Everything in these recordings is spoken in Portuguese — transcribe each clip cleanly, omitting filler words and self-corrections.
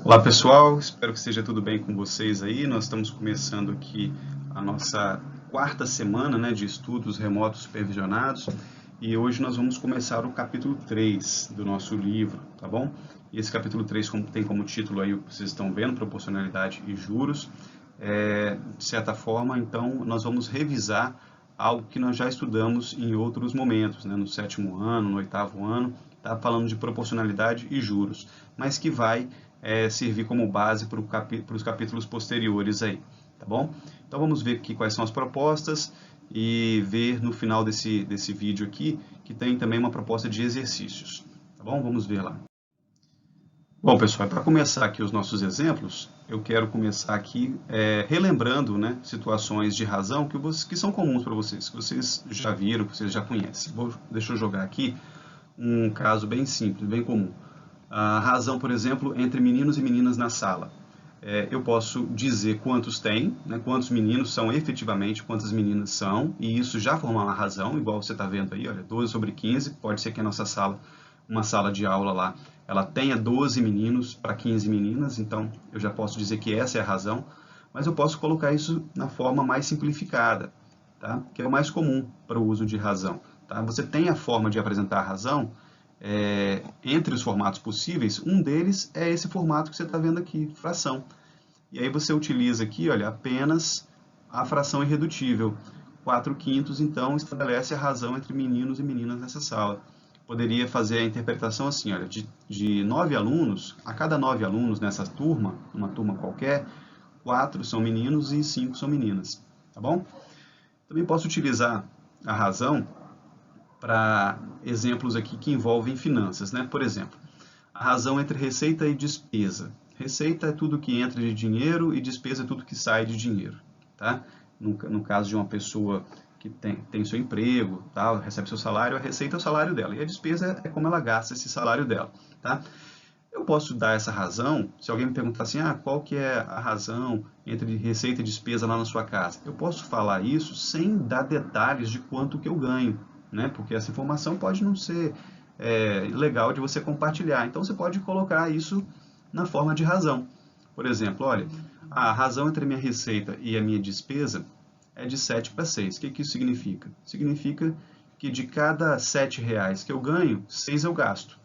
Olá pessoal, espero que esteja tudo bem com vocês aí. Nós estamos começando aqui a nossa quarta semana, né, de estudos remotos supervisionados e hoje nós vamos começar o capítulo 3 do nosso livro, tá bom? E esse capítulo 3 tem como título aí o que vocês estão vendo, proporcionalidade e juros. De certa forma, então, nós vamos revisar algo que nós já estudamos em outros momentos, né, no sétimo ano, no oitavo ano, tá falando de proporcionalidade e juros, mas que vai servir como base para os capítulos posteriores aí, tá bom? Então vamos ver aqui quais são as propostas e ver no final desse vídeo aqui que tem também uma proposta de exercícios, tá bom? Vamos ver lá. Bom, pessoal, para começar aqui os nossos exemplos, eu quero começar aqui relembrando, né, situações de razão que são comuns para vocês, que vocês já viram, que vocês já conhecem. Deixa eu jogar aqui um caso bem simples, bem comum. A razão, por exemplo, entre meninos e meninas na sala. Eu posso dizer quantos tem, né, quantos meninos são efetivamente, quantas meninas são, e isso já forma uma razão, igual você está vendo aí, olha, 12 sobre 15, pode ser que a nossa sala, uma sala de aula lá, ela tenha 12 meninos para 15 meninas, então eu já posso dizer que essa é a razão, mas eu posso colocar isso na forma mais simplificada, tá? Que é o mais comum para o uso de razão. Tá? Você tem a forma de apresentar a razão, entre os formatos possíveis, um deles é esse formato que você está vendo aqui, fração. E aí você utiliza aqui, olha, apenas a fração irredutível. 4/5, então, estabelece a razão entre meninos e meninas nessa sala. Poderia fazer a interpretação assim, olha, de 9 alunos, a cada 9 alunos nessa turma, uma turma qualquer, 4 são meninos e 5 são meninas, tá bom? Também posso utilizar a razão para exemplos aqui que envolvem finanças, né? Por exemplo, a razão entre receita e despesa. Receita é tudo que entra de dinheiro e despesa é tudo que sai de dinheiro, tá? No caso de uma pessoa que tem seu emprego, tá? Recebe seu salário, a receita é o salário dela e a despesa é como ela gasta esse salário dela, tá? Eu posso dar essa razão, se alguém me perguntar assim, qual que é a razão entre receita e despesa lá na sua casa? Eu posso falar isso sem dar detalhes de quanto que eu ganho, né? Porque essa informação pode não ser legal de você compartilhar. Então você pode colocar isso na forma de razão. Por exemplo, olha, a razão entre a minha receita e a minha despesa é de 7/6. O que isso significa? Significa que de cada R$ 7 que eu ganho, 6 eu gasto.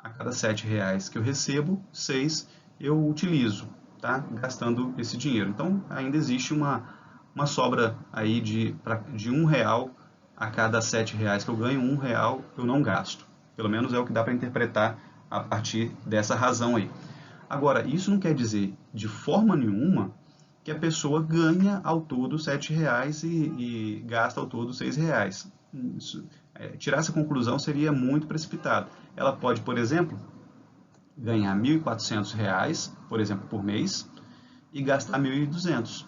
A cada R$ 7 que eu recebo, 6 eu utilizo, tá? Gastando esse dinheiro. Então, ainda existe uma sobra aí de R$ 1 a cada R$ 7 que eu ganho, R$ 1 eu não gasto. Pelo menos é o que dá para interpretar a partir dessa razão aí. Agora, isso não quer dizer de forma nenhuma que a pessoa ganha ao todo R$ 7 e gasta ao todo R$ 6. Tirar essa conclusão seria muito precipitado. Ela pode, por exemplo, ganhar R$ 1.400, por exemplo, por mês, e gastar 1.200.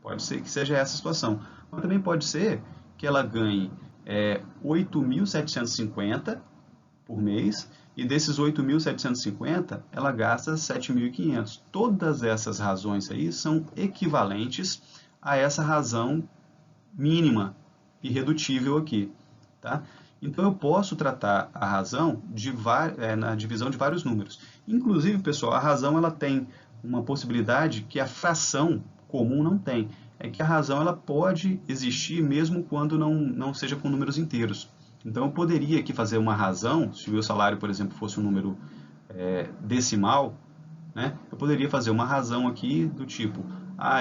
Pode ser que seja essa a situação. Mas também pode ser que ela ganhe 8.750 por mês, e desses 8.750, ela gasta 7.500. Todas essas razões aí são equivalentes a essa razão mínima, irredutível aqui, tá? Então eu posso tratar a razão na divisão de vários números. Inclusive, pessoal, a razão ela tem uma possibilidade que a fração comum não tem. É que a razão ela pode existir mesmo quando não seja com números inteiros. Então eu poderia aqui fazer uma razão, se o meu salário, por exemplo, fosse um número decimal, né? Eu poderia fazer uma razão aqui do tipo,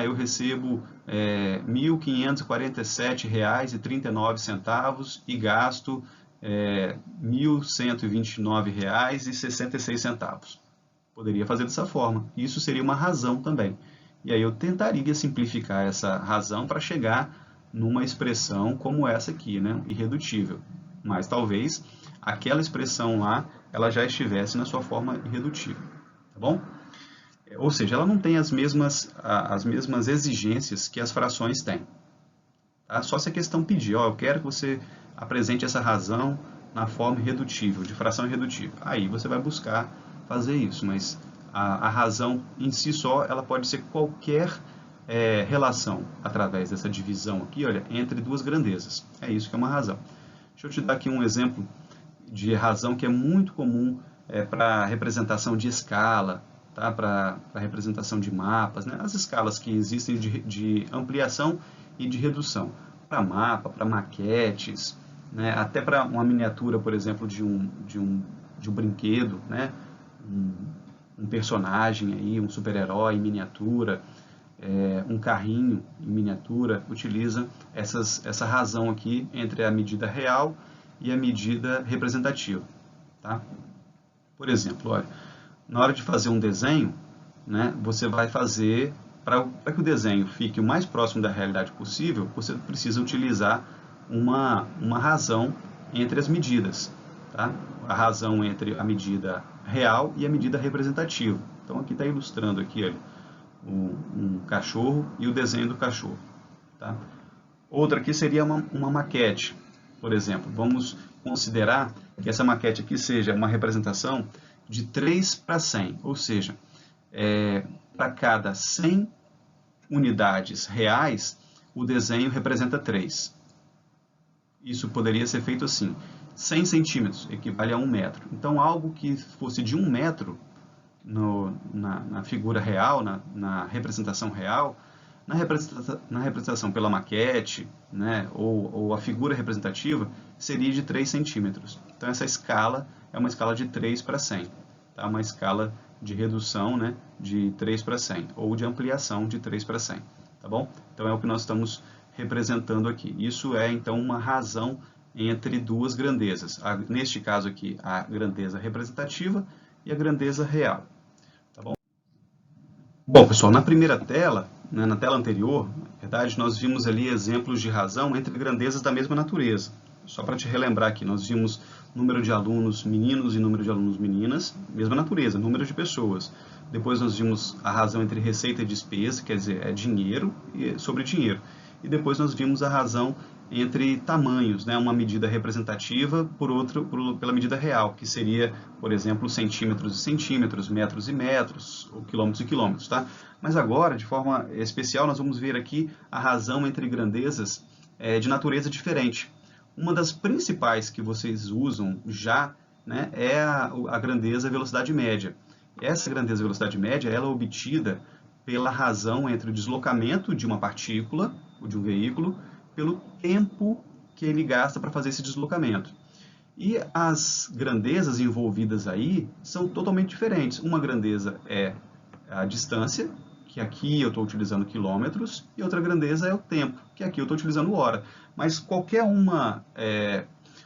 eu recebo R$ 1.547,39 e gasto R$ 1.129,66. Poderia fazer dessa forma. Isso seria uma razão também. E aí eu tentaria simplificar essa razão para chegar numa expressão como essa aqui, né? Irredutível. Mas talvez aquela expressão lá, ela já estivesse na sua forma irredutível. Tá bom? Ou seja, ela não tem as mesmas exigências que as frações têm. Tá? Só se a questão pedir, eu quero que você apresente essa razão na forma irredutível, de fração irredutível. Aí você vai buscar fazer isso, mas a razão em si só, ela pode ser qualquer relação através dessa divisão aqui, olha, entre duas grandezas. É isso que é uma razão. Deixa eu te dar aqui um exemplo de razão que é muito comum para representação de escala, tá? Para representação de mapas, né? As escalas que existem de ampliação e de redução. Para mapa, para maquetes, né? Até para uma miniatura, por exemplo, de um brinquedo, né? Um personagem aí, um super-herói em miniatura, um carrinho em miniatura, utiliza essa razão aqui entre a medida real e a medida representativa. Tá? Por exemplo, olha, na hora de fazer um desenho, né, você vai fazer, para que o desenho fique o mais próximo da realidade possível, você precisa utilizar uma razão entre as medidas. Tá? A razão entre a medida real e a medida representativa. Então aqui está ilustrando aqui, olha, um cachorro e o desenho do cachorro. Tá? Outra aqui seria uma maquete, por exemplo. Vamos considerar que essa maquete aqui seja uma representação de 3 para 100, ou seja, para cada 100 unidades reais, o desenho representa 3. Isso poderia ser feito assim: 100 centímetros equivale a 1 metro. Então, algo que fosse de 1 metro na figura real, na representação real, na representação pela maquete, né, ou a figura representativa, seria de 3 centímetros. Então, essa escala é uma escala de 3 para 100. Tá? Uma escala de redução, né, de 3 para 100, ou de ampliação de 3 para 100. Tá bom? Então, é o que nós estamos representando aqui. Isso é, então, uma razão entre duas grandezas. Neste caso aqui, a grandeza representativa e a grandeza real. Tá bom? Bom, pessoal, na primeira tela, né, na tela anterior, na verdade, nós vimos ali exemplos de razão entre grandezas da mesma natureza. Só para te relembrar aqui, nós vimos número de alunos meninos e número de alunos meninas, mesma natureza, número de pessoas. Depois nós vimos a razão entre receita e despesa, quer dizer, é dinheiro sobre dinheiro. E depois nós vimos a razão entre tamanhos, né, uma medida representativa pela medida real, que seria, por exemplo, centímetros e centímetros, metros e metros, ou quilômetros e quilômetros. Tá? Mas agora, de forma especial, nós vamos ver aqui a razão entre grandezas de natureza diferente. Uma das principais que vocês usam já, né, é a grandeza velocidade média. Essa grandeza velocidade média ela é obtida pela razão entre o deslocamento de uma partícula, ou de um veículo, pelo tempo que ele gasta para fazer esse deslocamento. E as grandezas envolvidas aí são totalmente diferentes. Uma grandeza é a distância, que aqui eu estou utilizando quilômetros, e outra grandeza é o tempo, que aqui eu estou utilizando hora. Mas qualquer uma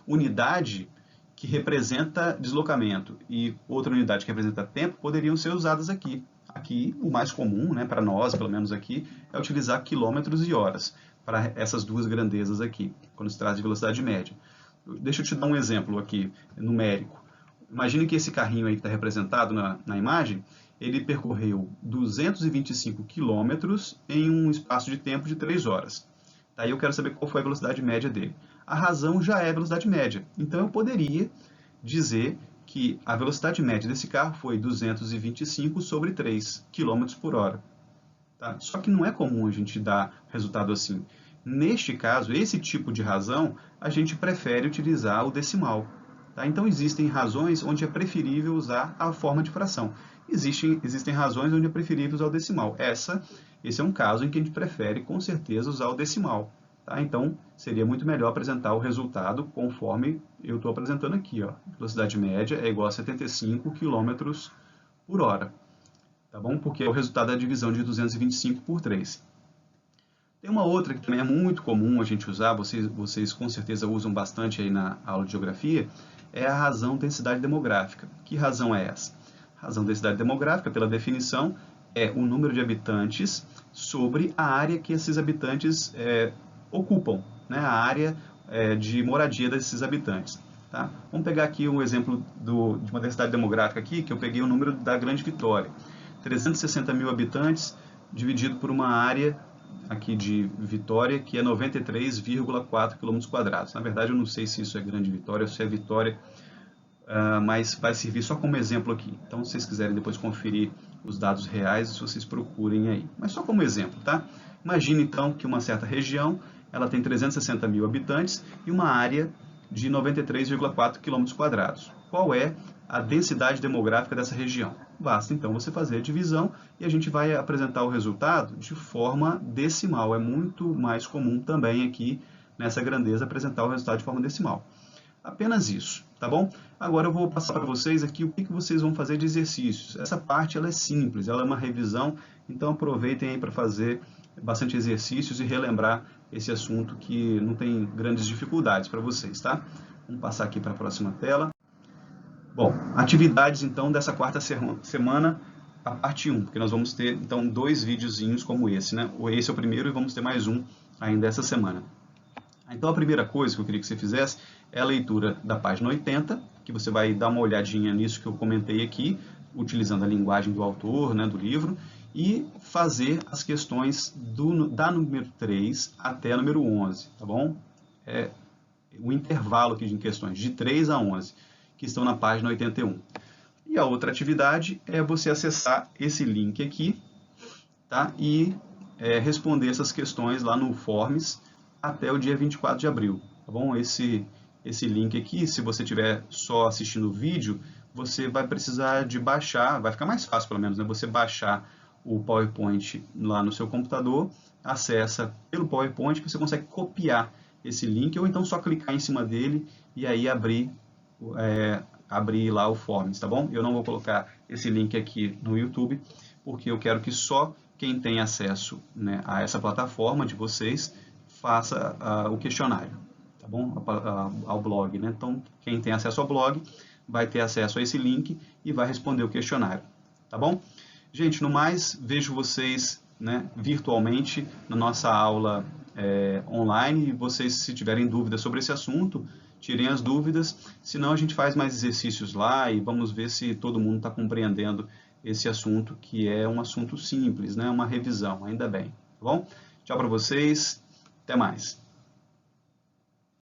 unidade que representa deslocamento e outra unidade que representa tempo poderiam ser usadas aqui. Aqui, o mais comum, né, para nós, pelo menos aqui, é utilizar quilômetros e horas para essas duas grandezas aqui, quando se trata de velocidade média. Deixa eu te dar um exemplo aqui, numérico. Imagine que esse carrinho aí que está representado na imagem, ele percorreu 225 quilômetros em um espaço de tempo de 3 horas. Daí eu quero saber qual foi a velocidade média dele. A razão já é a velocidade média. Então eu poderia dizer que a velocidade média desse carro foi 225 sobre 3 km por hora. Tá? Só que não é comum a gente dar resultado assim. Neste caso, esse tipo de razão, a gente prefere utilizar o decimal. Tá? Então existem razões onde é preferível usar a forma de fração. Existem razões onde é preferível usar o decimal. Esse é um caso em que a gente prefere, com certeza, usar o decimal. Tá? Então, seria muito melhor apresentar o resultado conforme eu estou apresentando aqui. Ó. Velocidade média é igual a 75 km por hora. Tá bom? Porque é o resultado da divisão de 225 por 3. Tem uma outra que também é muito comum a gente usar, vocês com certeza usam bastante aí na aula de geografia, é a razão densidade demográfica. Que razão é essa? A razão densidade demográfica, pela definição, é o número de habitantes sobre a área que esses habitantes ocupam, né? A área de moradia desses habitantes. Tá? Vamos pegar aqui um exemplo de uma densidade demográfica aqui, que eu peguei o número da Grande Vitória. 360 mil habitantes dividido por uma área aqui de Vitória, que é 93,4 km². Na verdade, eu não sei se isso é Grande Vitória ou se é Vitória, mas vai servir só como exemplo aqui. Então, se vocês quiserem depois conferir os dados reais, vocês procurem aí. Mas só como exemplo, tá? Imagine, então, que uma certa região ela tem 360 mil habitantes e uma área de 93,4 km². Qual é a densidade demográfica dessa região? basta então você fazer a divisão e a gente vai apresentar o resultado de forma decimal. É muito mais comum também aqui nessa grandeza apresentar o resultado de forma decimal. Apenas isso, tá bom? Agora eu vou passar para vocês aqui o que vocês vão fazer de exercícios. Essa parte ela é simples, ela é uma revisão, então aproveitem aí para fazer bastante exercícios e relembrar esse assunto que não tem grandes dificuldades para vocês, tá? Vamos passar aqui para a próxima tela. Bom, atividades então dessa quarta semana, a parte 1, porque nós vamos ter então 2 videozinhos como esse, né? Esse é o primeiro e vamos ter mais um ainda essa semana. Então a primeira coisa que eu queria que você fizesse é a leitura da página 80, que você vai dar uma olhadinha nisso que eu comentei aqui, utilizando a linguagem do autor, né, do livro, e fazer as questões da número 3 até a número 11, tá bom? É o intervalo aqui de questões, de 3 a 11, que estão na página 81. E a outra atividade é você acessar esse link aqui, tá? E responder essas questões lá no Forms até o dia 24 de abril, tá bom? Esse link aqui, se você estiver só assistindo o vídeo, você vai precisar de baixar, vai ficar mais fácil pelo menos, né? Você baixar o PowerPoint lá no seu computador, acessa pelo PowerPoint, que você consegue copiar esse link, ou então só clicar em cima dele e aí abrir lá o Forms, tá bom? Eu não vou colocar esse link aqui no YouTube, porque eu quero que só quem tem acesso, né, a essa plataforma de vocês faça o questionário, tá bom? Ao blog, né? Então, quem tem acesso ao blog vai ter acesso a esse link e vai responder o questionário, tá bom? Gente, no mais, vejo vocês, né, virtualmente na nossa aula online. E vocês, se tiverem dúvidas sobre esse assunto, tirem as dúvidas, senão a gente faz mais exercícios lá e vamos ver se todo mundo está compreendendo esse assunto, que é um assunto simples, né? Uma revisão, ainda bem, tá bom? Tchau para vocês, até mais.